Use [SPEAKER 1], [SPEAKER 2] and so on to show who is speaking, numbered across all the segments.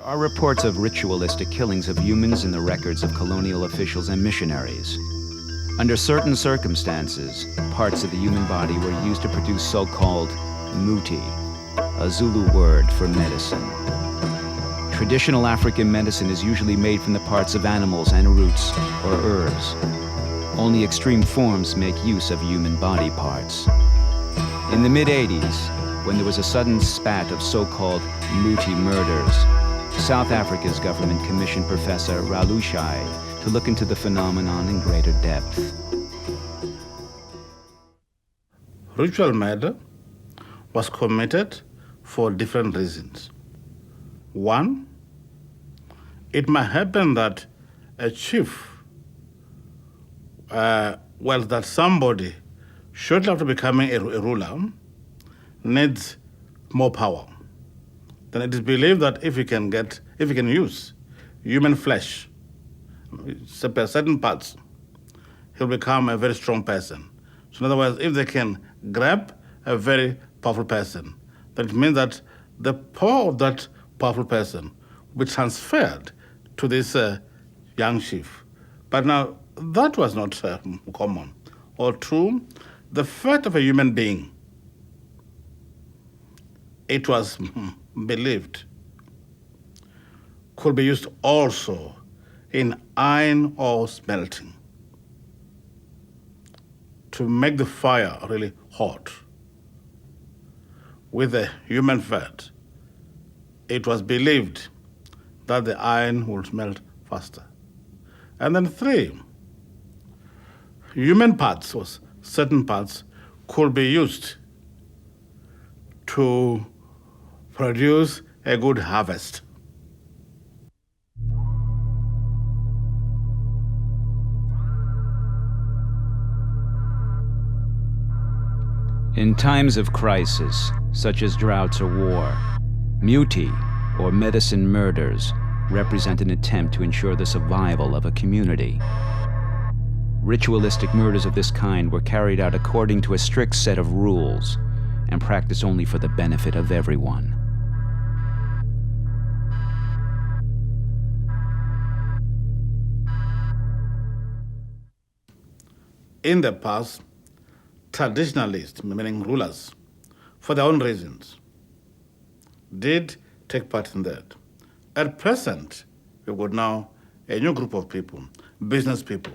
[SPEAKER 1] are reports of ritualistic killings of humans in the records of colonial officials and missionaries. Under certain circumstances, parts of the human body were used to produce so-called Muti, a Zulu word for medicine. Traditional African medicine is usually made from the parts of animals and roots or herbs. Only extreme forms make use of human body parts. In the mid-80s, when there was a sudden spat of so-called Muti murders, South Africa's government commissioned Professor Ralushai to look into the phenomenon in greater depth.
[SPEAKER 2] Ritual murder was committed for different reasons. One, it might happen that a chief, that somebody, shortly after becoming a ruler, needs more power. Then it is believed that if he can use human flesh, certain parts, he'll become a very strong person. So in other words, if they can grab a very powerful person, then it means that the power of that powerful person will be transferred to this young chief. But now, that was not common or true. The fate of a human being, it was believed, could be used also in iron ore smelting to make the fire really hot. With the human fat, it was believed that the iron would melt faster. And then three, human parts, or certain parts, could be used to produce a good harvest.
[SPEAKER 1] In times of crisis, such as droughts or war, Muti, or medicine murders, represent an attempt to ensure the survival of a community. Ritualistic murders of this kind were carried out according to a strict set of rules and practiced only for the benefit of everyone.
[SPEAKER 2] In the past, traditionalists, meaning rulers, for their own reasons, did take part in that. At present, we've got now a new group of people, business people.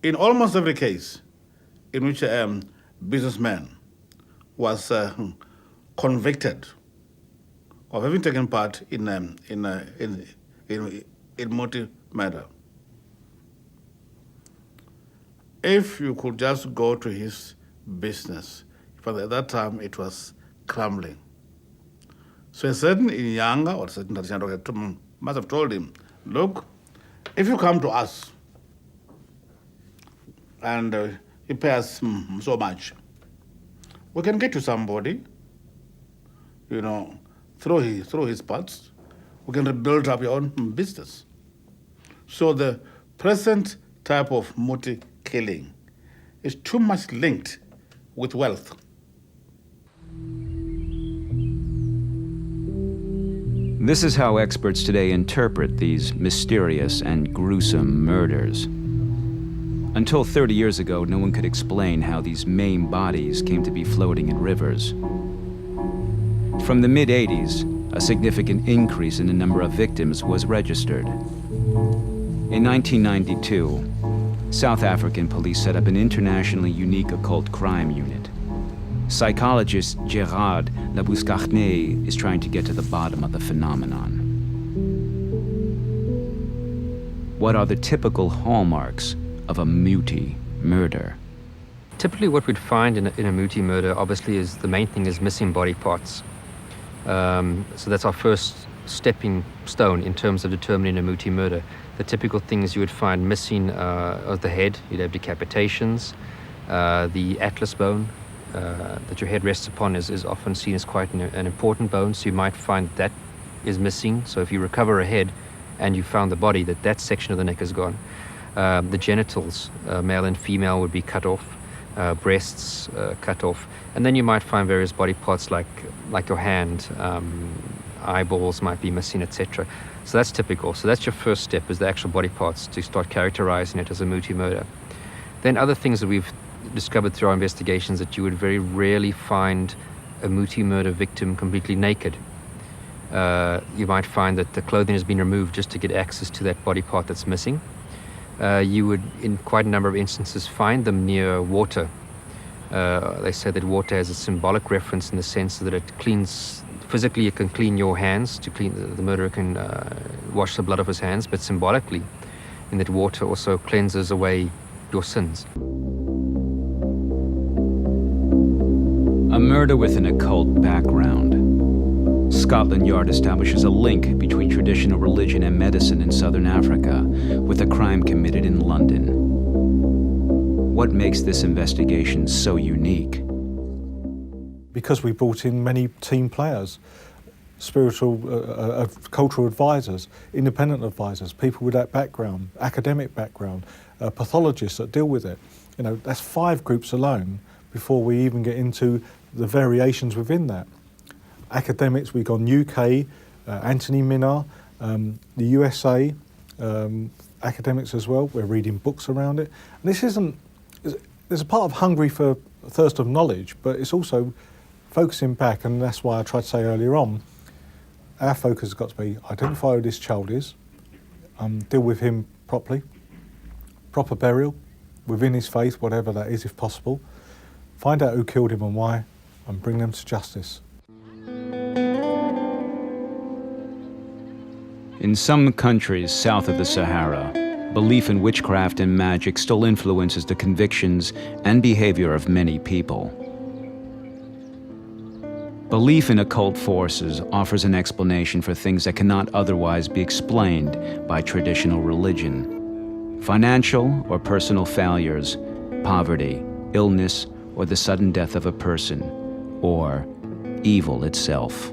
[SPEAKER 2] In almost every case in which a businessman was convicted of having taken part in Muti murder, if you could just go to his business, but at that time it was crumbling. So a certain Inyanga or certain traditional doctor must have told him, look, if you come to us and you pay us so much, we can get you somebody, through his parts, we can rebuild up your own business. So the present type of Muti killing is too much linked with wealth.
[SPEAKER 1] This is how experts today interpret these mysterious and gruesome murders. Until 30 years ago, no one could explain how these maimed bodies came to be floating in rivers. From the mid-80s, a significant increase in the number of victims was registered. In 1992, South African police set up an internationally unique occult crime unit. Psychologist Gerard Labuschagne is trying to get to the bottom of the phenomenon. What are the typical hallmarks of a Muti murder?
[SPEAKER 3] Typically what we'd find in a Muti murder, obviously, is the main thing is missing body parts. So that's our first stepping stone in terms of determining a Muti murder. The typical things you would find missing of the head, you'd have decapitations, the atlas bone that your head rests upon is often seen as quite an important bone, so you might find that is missing. So if you recover a head and you found the body, that section of the neck is gone. The genitals, male and female, would be cut off, breasts cut off, and then you might find various body parts like your hand, eyeballs might be missing, etc. So that's typical. So that's your first step, is the actual body parts, to start characterizing it as a Muti murder. Then other things that we've discovered through our investigations, that you would very rarely find a Muti murder victim completely naked. You might find that the clothing has been removed just to get access to that body part that's missing. You would, in quite a number of instances, find them near water. They say that water has a symbolic reference in the sense that it cleans, physically it can clean your hands, the murderer can wash the blood off his hands, but symbolically, in that water also cleanses away your sins.
[SPEAKER 1] A murder with an occult background. Scotland Yard establishes a link between traditional religion and medicine in southern Africa with a crime committed in London. What makes this investigation so unique?
[SPEAKER 4] Because we brought in many team players, spiritual, cultural advisors, independent advisors, people with that background, academic background, pathologists that deal with it. You know, that's 5 groups alone before we even get into the variations within that. Academics, we've gone UK, Anthony Minnar, the USA, academics as well. We're reading books around it. And this isn't, there's a part of hungry for thirst of knowledge, but it's also focusing back, and that's why I tried to say earlier on, our focus has got to be identify who this child is, deal with him properly, proper burial, within his faith, whatever that is if possible, find out who killed him and why, and bring them to justice.
[SPEAKER 1] In some countries south of the Sahara, belief in witchcraft and magic still influences the convictions and behavior of many people. Belief in occult forces offers an explanation for things that cannot otherwise be explained by traditional religion. Financial or personal failures, poverty, illness, or the sudden death of a person, or evil itself.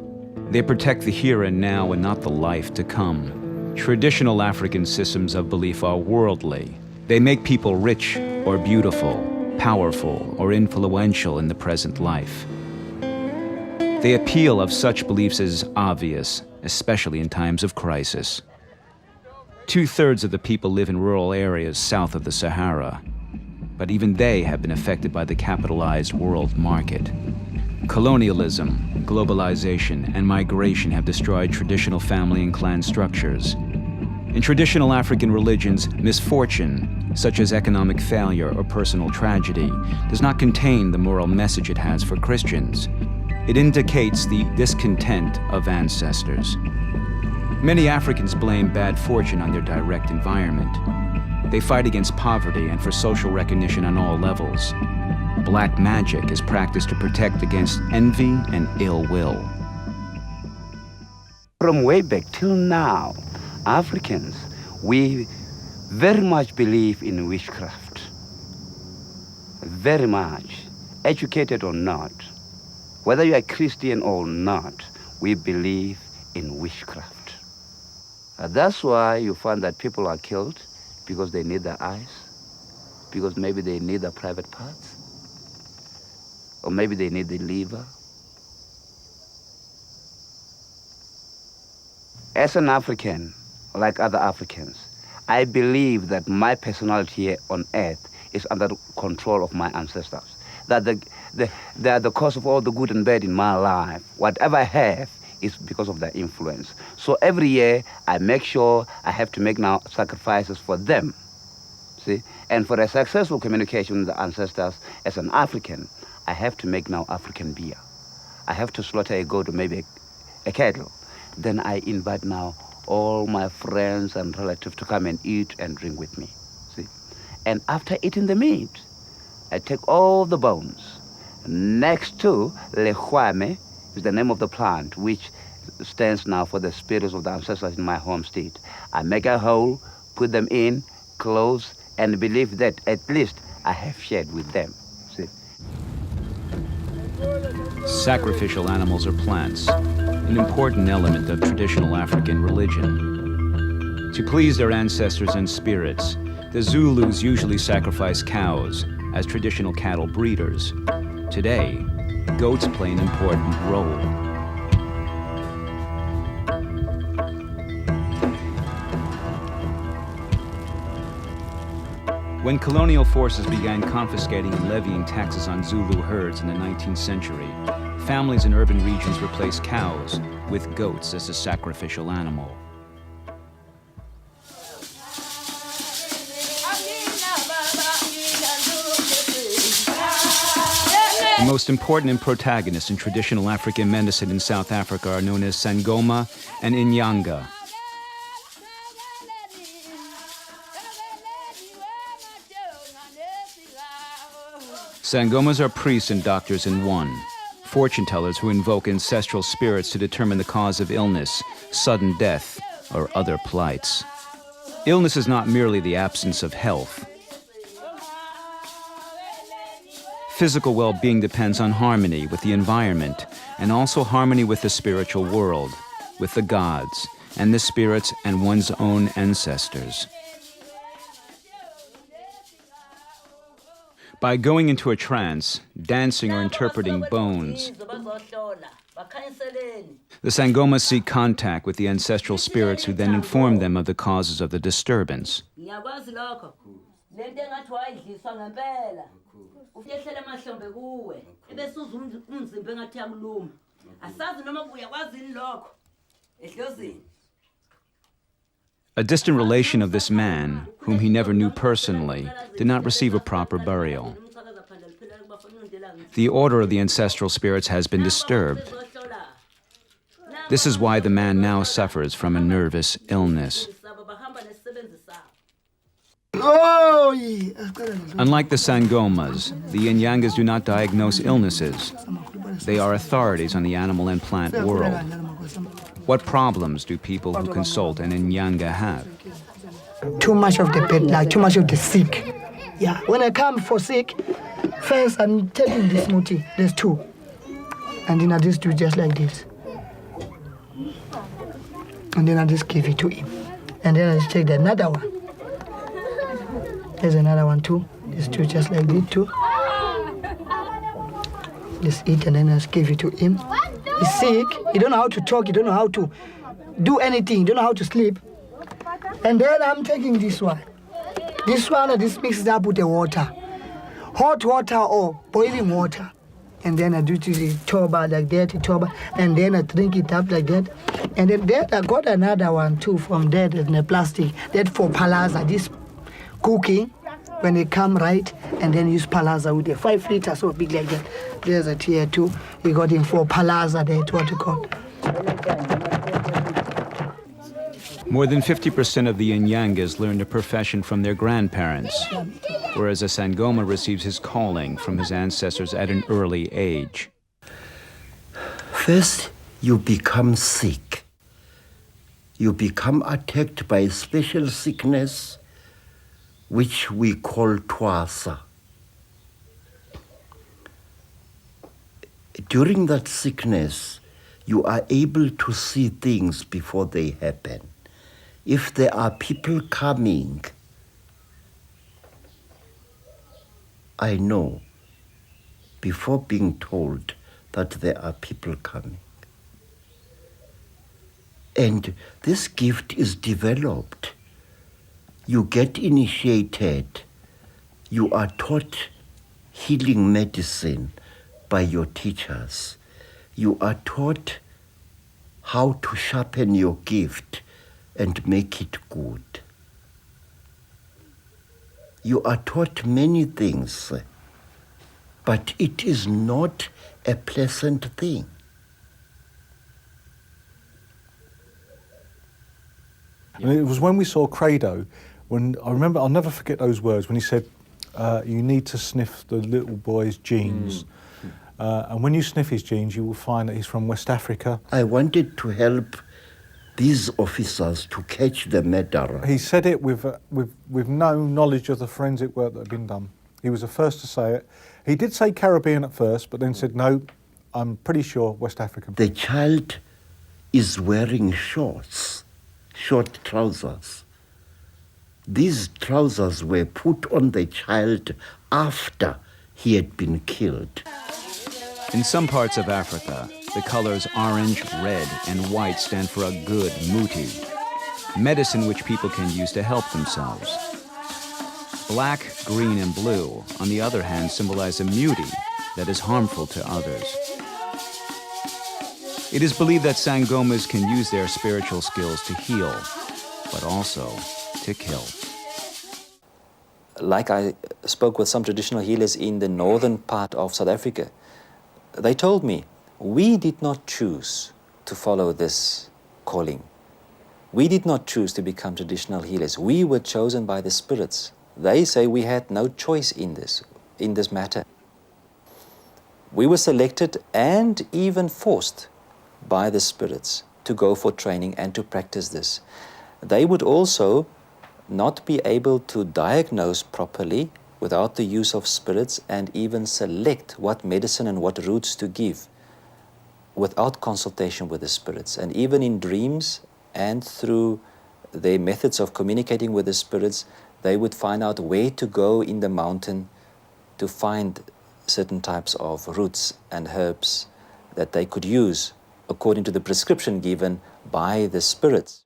[SPEAKER 1] They protect the here and now and not the life to come. Traditional African systems of belief are worldly. They make people rich or beautiful, powerful or influential in the present life. The appeal of such beliefs is obvious, especially in times of crisis. 2/3 of the people live in rural areas south of the Sahara, but even they have been affected by the capitalized world market. Colonialism, globalization, and migration have destroyed traditional family and clan structures. In traditional African religions, misfortune, such as economic failure or personal tragedy, does not contain the moral message it has for Christians. It indicates the discontent of ancestors. Many Africans blame bad fortune on their direct environment. They fight against poverty and for social recognition on all levels. Black magic is practiced to protect against envy and ill will.
[SPEAKER 5] From way back till now, Africans, we very much believe in witchcraft. Very much, educated or not. Whether you are Christian or not, we believe in witchcraft. That's why you find that people are killed because they need their eyes, because maybe they need their private parts, or maybe they need the liver. As an African, like other Africans, I believe that my personality here on earth is under the control of my ancestors. That they are the cause of all the good and bad in my life. Whatever I have is because of their influence. So every year, I make sure I have to make now sacrifices for them. See? And for a successful communication with the ancestors, as an African, I have to make now African beer. I have to slaughter a goat or maybe a cattle. Then I invite now all my friends and relatives to come and eat and drink with me. See? And after eating the meat, I take all the bones. Next to Lehwame is the name of the plant, which stands now for the spirits of the ancestors in my home state. I make a hole, put them in, close, and believe that at least I have shared with them. See?
[SPEAKER 1] Sacrificial animals are plants, an important element of traditional African religion. To please their ancestors and spirits, the Zulus usually sacrifice cows as traditional cattle breeders. Today, goats play an important role. When colonial forces began confiscating and levying taxes on Zulu herds in the 19th century, families in urban regions replaced cows with goats as a sacrificial animal. The most important protagonists in traditional African medicine in South Africa are known as Sangoma and Inyanga. Sangomas are priests and doctors in one, fortune tellers who invoke ancestral spirits to determine the cause of illness, sudden death, or other plights. Illness is not merely the absence of health. Physical well-being depends on harmony with the environment and also harmony with the spiritual world, with the gods, and the spirits and one's own ancestors. By going into a trance, dancing or interpreting bones, the Sangomas seek contact with the ancestral spirits who then inform them of the causes of the disturbance. A distant relation of this man, whom he never knew personally, did not receive a proper burial. The order of the ancestral spirits has been disturbed. This is why the man now suffers from a nervous illness. Unlike the Sangomas, the Inyangas do not diagnose illnesses. They are authorities on the animal and plant world. What problems do people who consult an Inyanga have?
[SPEAKER 6] Too much of the pet, like too much of the sick. Yeah, when I come for sick, first I'm taking this Muti, there's two. And then I just do just like this. And then I just give it to him. And then I just take another one. There's another one too. There's two just like this too. Just eat and then I just give it to him. He's sick, he don't know how to talk, he don't know how to do anything, he don't know how to sleep. And then I'm taking this one. This one, I just mix it up with the water. Hot water or boiling water. And then I do to the toba like that, and then I drink it up like that. And then there I got another one too from there in the plastic. That for palazza, this cooking, when they come right, and then use palazza with the 5 liters so big like that. There's a tier too. We got him for palazza, that's what you call.
[SPEAKER 1] More than 50% of the Inyangas learned a profession from their grandparents, whereas a Sangoma receives his calling from his ancestors at an early age.
[SPEAKER 7] First, you become sick. You become attacked by a special sickness which we call twasa. During that sickness, you are able to see things before they happen. If there are people coming, I know before being told that there are people coming. And this gift is developed. You get initiated. You are taught healing medicine by your teachers. You are taught how to sharpen your gift and make it good. You are taught many things, but it is not a pleasant thing.
[SPEAKER 4] And it was when we saw Credo, when I remember, I'll never forget those words, when he said, you need to sniff the little boy's genes. And when you sniff his genes, you will find that he's from West Africa.
[SPEAKER 7] I wanted to help these officers to catch the murderer.
[SPEAKER 4] He said it with no knowledge of the forensic work that had been done. He was the first to say it. He did say Caribbean at first, but then said, no, I'm pretty sure West African.
[SPEAKER 7] The child is wearing shorts, short trousers. These trousers were put on the child after he had been killed.
[SPEAKER 1] In some parts of Africa, the colors orange, red, and white stand for a good Muti, medicine which people can use to help themselves. Black, green, and blue, on the other hand, symbolize a muti that is harmful to others. It is believed that Sangomas can use their spiritual skills to heal, but also to kill.
[SPEAKER 8] Like I spoke with some traditional healers in the northern part of South Africa, they told me, we did not choose to follow this calling. We did not choose to become traditional healers. We were chosen by the spirits. They say we had no choice in this matter. We were selected and even forced by the spirits to go for training and to practice this. They would also not be able to diagnose properly without the use of spirits and even select what medicine and what roots to give without consultation with the spirits. And even in dreams and through their methods of communicating with the spirits, they would find out where to go in the mountain to find certain types of roots and herbs that they could use according to the prescription given by the spirits.